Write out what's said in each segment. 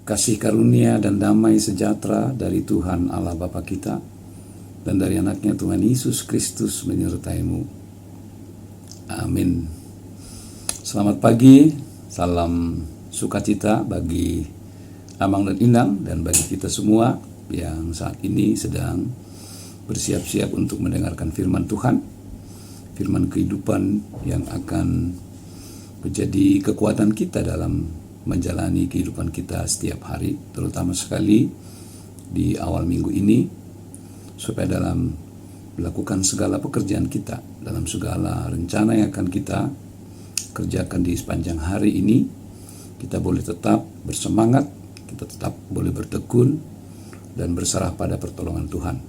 Kasih karunia dan damai sejahtera dari Tuhan Allah Bapa kita dan dari anaknya Tuhan Yesus Kristus menyertaimu. Amin. Selamat pagi, salam sukacita bagi Amang dan Inang dan bagi kita semua yang saat ini sedang bersiap-siap untuk mendengarkan firman Tuhan, firman kehidupan yang akan menjadi kekuatan kita dalam menjalani kehidupan kita setiap hari, terutama sekali di awal minggu ini, supaya dalam melakukan segala pekerjaan kita, dalam segala rencana yang akan kita kerjakan di sepanjang hari ini, kita boleh tetap bersemangat, kita tetap boleh bertekun dan berserah pada pertolongan Tuhan.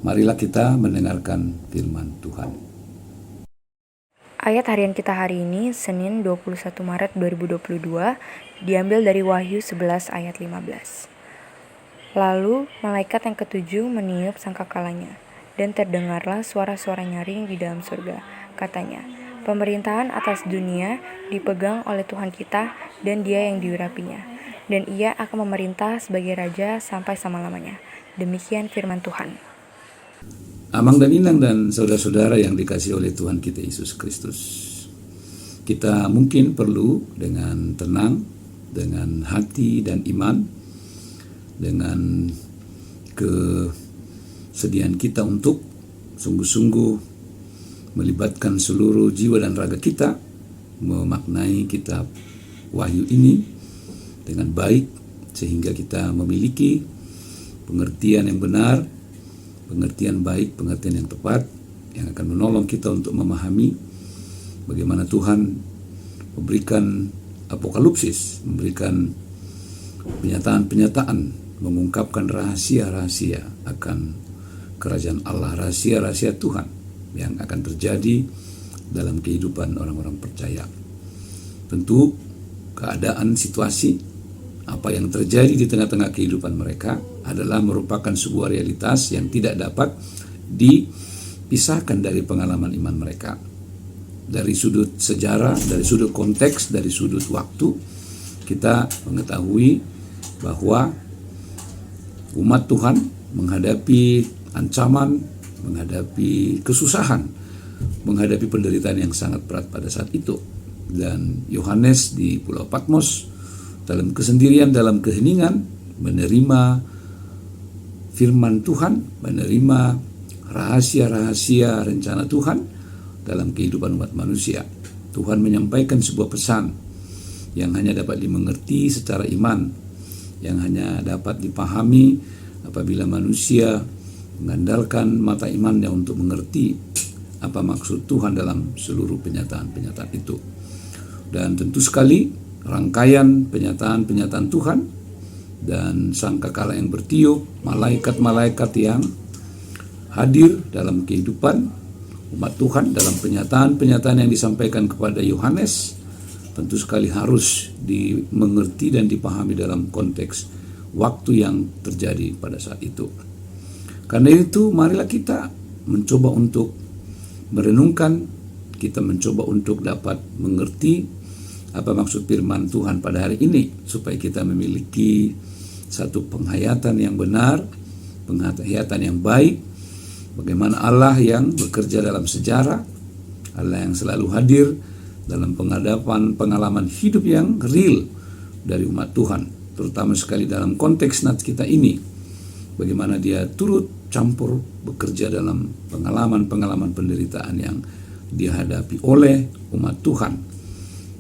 Marilah kita mendengarkan firman Tuhan. Ayat harian kita hari ini, Senin 21 Maret 2022, diambil dari Wahyu 11 ayat 15. Lalu, malaikat yang ketujuh meniup sangkakalanya, dan terdengarlah suara-suara nyaring di dalam surga. Katanya, pemerintahan atas dunia dipegang oleh Tuhan kita dan Dia yang diurapinya, dan Ia akan memerintah sebagai Raja sampai selama-lamanya. Demikian firman Tuhan. Amang dan Inang dan saudara-saudara yang dikasihi oleh Tuhan kita Yesus Kristus, kita mungkin perlu dengan tenang, dengan hati dan iman, dengan kesediaan kita untuk sungguh-sungguh melibatkan seluruh jiwa dan raga kita, memaknai kitab Wahyu ini dengan baik, sehingga kita memiliki pengertian yang benar, pengertian baik, pengertian yang tepat, yang akan menolong kita untuk memahami bagaimana Tuhan memberikan apokalipsis, memberikan penyataan-penyataan, mengungkapkan rahasia-rahasia akan kerajaan Allah, rahasia-rahasia Tuhan yang akan terjadi dalam kehidupan orang-orang percaya. Tentu keadaan, situasi, apa yang terjadi di tengah-tengah kehidupan mereka adalah merupakan sebuah realitas yang tidak dapat dipisahkan dari pengalaman iman mereka. Dari sudut sejarah, dari sudut konteks, dari sudut waktu, kita mengetahui bahwa umat Tuhan menghadapi ancaman, menghadapi kesusahan, menghadapi penderitaan yang sangat berat pada saat itu. Dan Yohanes di Pulau Patmos dalam kesendirian, dalam keheningan, menerima firman Tuhan, menerima rahasia-rahasia rencana Tuhan dalam kehidupan umat manusia. Tuhan menyampaikan sebuah pesan yang hanya dapat dimengerti secara iman, yang hanya dapat dipahami apabila manusia mengandalkan mata imannya untuk mengerti apa maksud Tuhan dalam seluruh penyataan-penyataan itu. Dan tentu sekali rangkaian penyataan-penyataan Tuhan dan sangkakala yang bertiup, malaikat-malaikat yang hadir dalam kehidupan umat Tuhan, dalam penyataan-penyataan yang disampaikan kepada Yohanes, tentu sekali harus dimengerti dan dipahami dalam konteks waktu yang terjadi pada saat itu. Karena itu, marilah kita mencoba untuk merenungkan, kita mencoba untuk dapat mengerti apa maksud firman Tuhan pada hari ini, supaya kita memiliki satu penghayatan yang benar, penghayatan yang baik, bagaimana Allah yang bekerja dalam sejarah, Allah yang selalu hadir dalam penghadapan pengalaman hidup yang real dari umat Tuhan, terutama sekali dalam konteks nats kita ini, bagaimana dia turut campur bekerja dalam pengalaman-pengalaman penderitaan yang dihadapi oleh umat Tuhan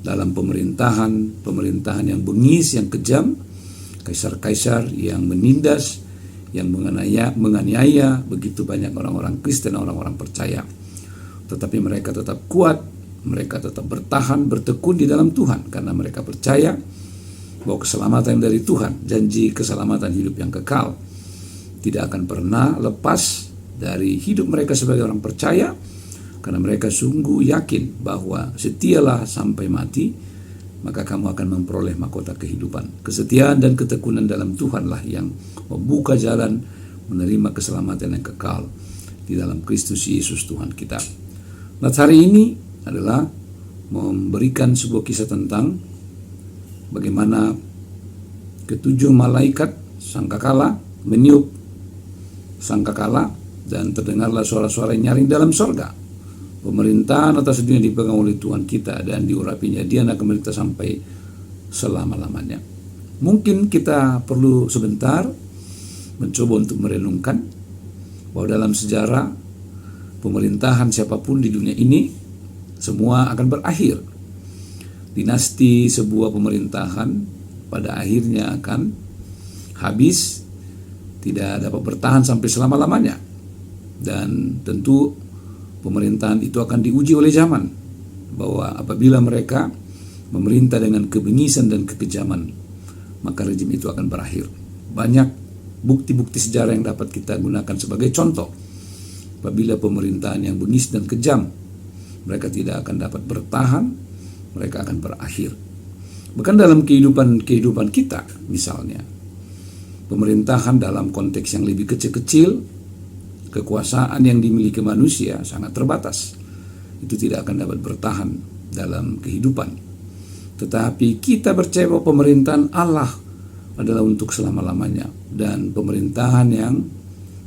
dalam pemerintahan yang bengis, yang kejam, kaisar-kaisar yang menindas, yang menganiaya begitu banyak orang-orang Kristen, orang-orang percaya. Tetapi mereka tetap kuat, mereka tetap bertahan, bertekun di dalam Tuhan, karena mereka percaya bahwa keselamatan dari Tuhan, janji keselamatan hidup yang kekal, tidak akan pernah lepas dari hidup mereka sebagai orang percaya, karena mereka sungguh yakin bahwa setialah sampai mati, maka kamu akan memperoleh mahkota kehidupan. Kesetiaan dan ketekunan dalam Tuhanlah yang membuka jalan menerima keselamatan yang kekal di dalam Kristus Yesus Tuhan kita. Nah, hari ini adalah memberikan sebuah kisah tentang bagaimana ketujuh malaikat sangkakala meniup sangkakala dan terdengarlah suara-suara nyaring dalam sorga. Pemerintahan atas dunia dipegang oleh Tuhan kita dan diurapinya dia akan memerintah sampai selama-lamanya. Mungkin kita perlu sebentar mencoba untuk merenungkan bahwa dalam sejarah pemerintahan siapapun di dunia ini semua akan berakhir. Dinasti sebuah pemerintahan pada akhirnya akan habis, tidak dapat bertahan sampai selama-lamanya. Dan tentu pemerintahan itu akan diuji oleh zaman, bahwa apabila mereka memerintah dengan kebengisan dan kekejaman, maka rejim itu akan berakhir. Banyak bukti-bukti sejarah yang dapat kita gunakan sebagai contoh. Apabila pemerintahan yang bengis dan kejam, mereka tidak akan dapat bertahan, mereka akan berakhir. Bahkan dalam kehidupan kita, misalnya, pemerintahan dalam konteks yang lebih kecil-kecil, kekuasaan yang dimiliki manusia sangat terbatas. Itu tidak akan dapat bertahan dalam kehidupan. Tetapi kita percaya bahwa pemerintahan Allah adalah untuk selama-lamanya. Dan pemerintahan yang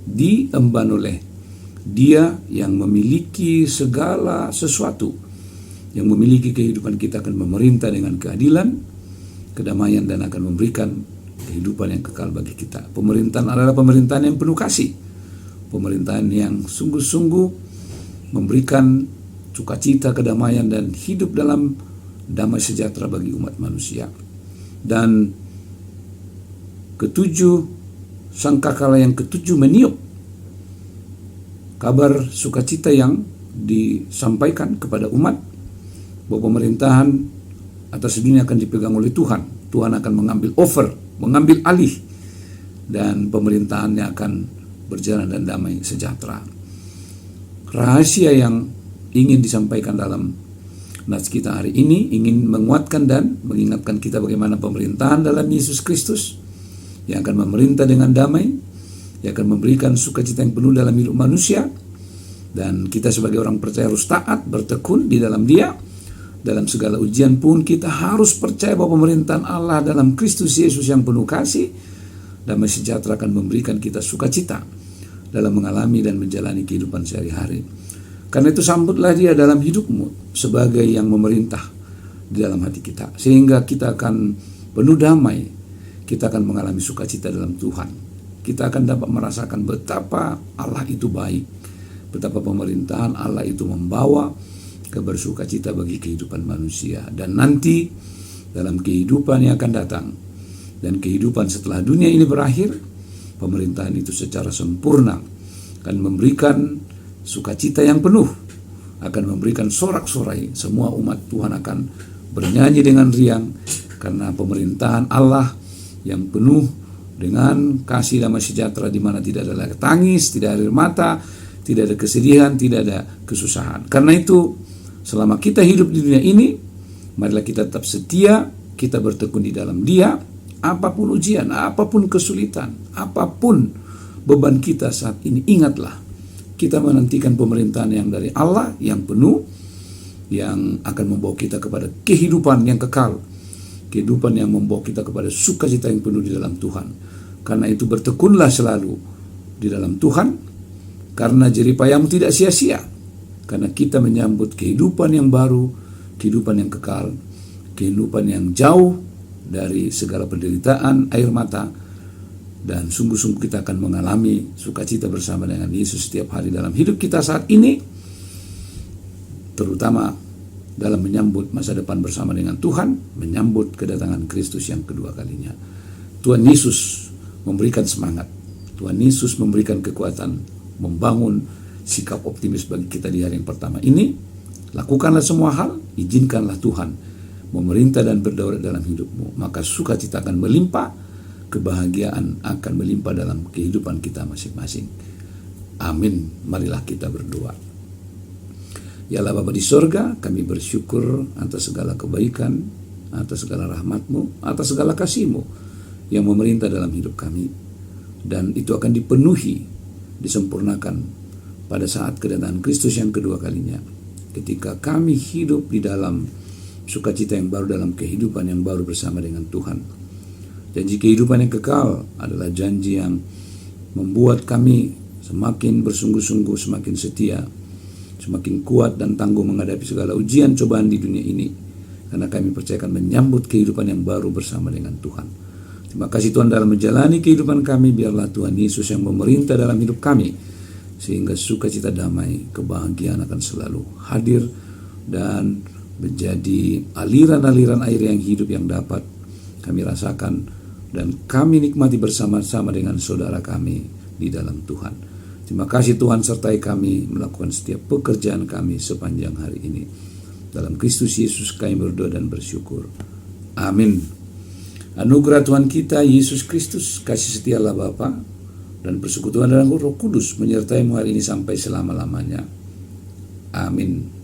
diemban oleh Dia yang memiliki segala sesuatu, yang memiliki kehidupan kita, akan memerintah dengan keadilan, kedamaian, dan akan memberikan kehidupan yang kekal bagi kita. Pemerintahan adalah pemerintahan yang penuh kasih. Pemerintahan yang sungguh-sungguh memberikan sukacita, kedamaian, dan hidup dalam damai sejahtera bagi umat manusia. Dan ketujuh sangkakala yang ketujuh meniup kabar sukacita yang disampaikan kepada umat bahwa pemerintahan atas dunia akan dipegang oleh Tuhan. Tuhan akan mengambil alih, dan pemerintahannya akan berjalan dan damai sejahtera. Rahasia yang ingin disampaikan dalam nats kita hari ini ingin menguatkan dan mengingatkan kita bagaimana pemerintahan dalam Yesus Kristus yang akan memerintah dengan damai, yang akan memberikan sukacita yang penuh dalam hidup manusia, dan kita sebagai orang percaya harus taat, bertekun di dalam Dia. Dalam segala ujian pun kita harus percaya bahwa pemerintahan Allah dalam Kristus Yesus yang penuh kasih, damai sejahtera akan memberikan kita sukacita dalam mengalami dan menjalani kehidupan sehari-hari. Karena itu sambutlah Dia dalam hidupmu sebagai yang memerintah di dalam hati kita, sehingga kita akan penuh damai, kita akan mengalami sukacita dalam Tuhan. Kita akan dapat merasakan betapa Allah itu baik, betapa pemerintahan Allah itu membawa kebersukacita bagi kehidupan manusia. Dan nanti dalam kehidupan yang akan datang dan kehidupan setelah dunia ini berakhir, pemerintahan itu secara sempurna akan memberikan sukacita yang penuh, akan memberikan sorak-sorai. Semua umat Tuhan akan bernyanyi dengan riang karena pemerintahan Allah yang penuh dengan kasih damai sejahtera, di mana tidak ada tangis, tidak ada air mata, tidak ada kesedihan, tidak ada kesusahan. Karena itu, selama kita hidup di dunia ini, marilah kita tetap setia, kita bertekun di dalam Dia. Apapun ujian, apapun kesulitan, apapun beban kita saat ini, ingatlah, kita menantikan pemerintahan yang dari Allah, yang penuh, yang akan membawa kita kepada kehidupan yang kekal, kehidupan yang membawa kita kepada sukacita yang penuh di dalam Tuhan. Karena itu bertekunlah selalu di dalam Tuhan, karena jeripayamu tidak sia-sia, karena kita menyambut kehidupan yang baru, kehidupan yang kekal, kehidupan yang jauh dari segala penderitaan, air mata, Dan sungguh-sungguh kita akan mengalami sukacita bersama dengan Yesus setiap hari dalam hidup kita saat ini, terutama dalam menyambut masa depan bersama dengan Tuhan, menyambut kedatangan Kristus yang kedua kalinya. Tuhan Yesus memberikan semangat, Tuhan Yesus memberikan kekuatan, membangun sikap optimis bagi kita di hari yang pertama ini. Lakukanlah semua hal, izinkanlah Tuhan memerintah dan berdaulat dalam hidupmu, maka sukacita akan melimpah, kebahagiaan akan melimpah dalam kehidupan kita masing-masing. Amin. Marilah kita berdoa. Ya Allah Bapa di sorga, kami bersyukur atas segala kebaikan, atas segala rahmat-Mu, atas segala kasih-Mu yang memerintah dalam hidup kami. Dan itu akan dipenuhi, disempurnakan pada saat kedatangan Kristus yang kedua kalinya. Ketika kami hidup di dalam sukacita yang baru, dalam kehidupan yang baru bersama dengan Tuhan. Janji kehidupan yang kekal adalah janji yang membuat kami semakin bersungguh-sungguh, semakin setia, semakin kuat dan tangguh menghadapi segala ujian cobaan di dunia ini. Karena kami percayakan menyambut kehidupan yang baru bersama dengan Tuhan. Terima kasih Tuhan dalam menjalani kehidupan kami. Biarlah Tuhan Yesus yang memerintah dalam hidup kami, sehingga sukacita, damai, kebahagiaan akan selalu hadir dan menjadi aliran-aliran air yang hidup yang dapat kami rasakan dan kami nikmati bersama-sama dengan saudara kami di dalam Tuhan. Terima kasih Tuhan, sertai kami melakukan setiap pekerjaan kami sepanjang hari ini. Dalam Kristus Yesus kami berdoa dan bersyukur. Amin. Anugerah Tuhan kita Yesus Kristus, kasih setia Allah Bapa, dan persekutuan dalam Roh Kudus menyertai-Mu hari ini sampai selama-lamanya. Amin.